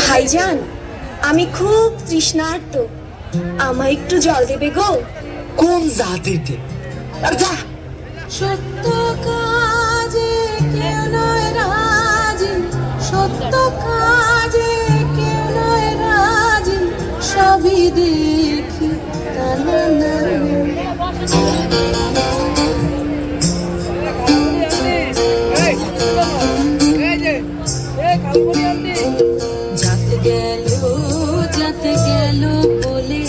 ভাইজান, আমি খুব তৃষ্ণার্ত, আমায় একটু জল দেবে গো। কোন জাতিতে? যা। সত্য কাজে কেউ নয় রাজি, সত্য কাজে কেউ নয় রাজি, সবই দেখি না না। যাতে গেল বলে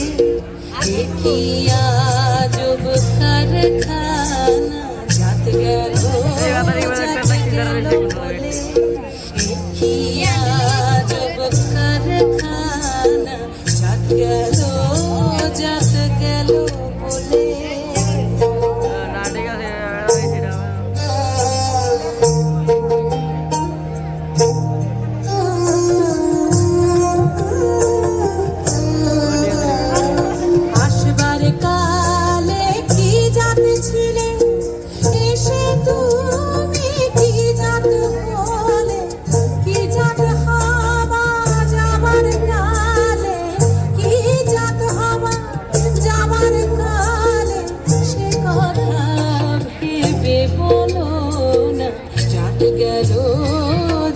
দেখি আজব কারখানা, যাতে গেল বলে দেখি আজব কারখানা, যাতে গেল বলে।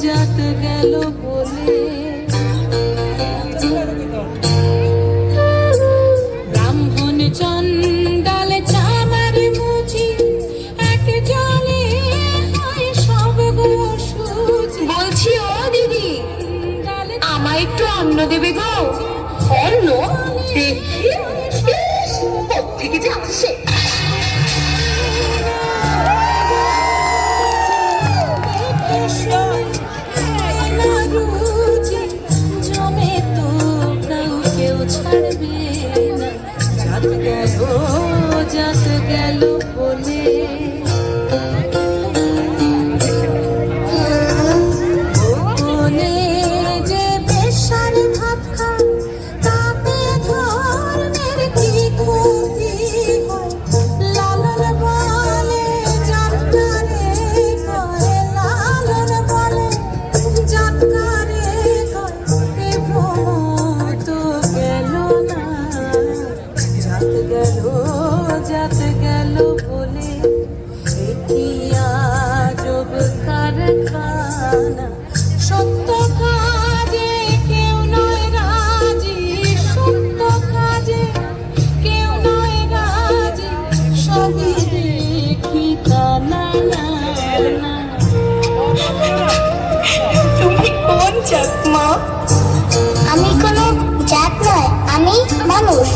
যাতে গেল বলে ব্রাহ্মণ চন্ডাল চামার মুচি এক জলে হয় সব গো সুচি। বলছি ও দিদি, আমায় একটু অন্ন দেবে গো। অন্ন? দেখি কোত্থেকে যে আসছে। জমে তো কেউ ছাড়বে না, যাতে গেল বলে। যে বেশার ভাত খায় তাতে ধর্মের কি ক্ষতি হয়, লালন বলে জাতকারে কয়, লালন বলে জাতকারে কয়, এ ভ্রম তো গেল না, যাতে গেল বলে দেখি আজব কারখানা, সত্য কাজে কেউ নয় রাজি, সত্য কাজে কেউ নয় রাজি, সবই দেখি তা না না। তুমি কোন জাত মা? আমি কোনো জাত নয়, আমি মানুষ।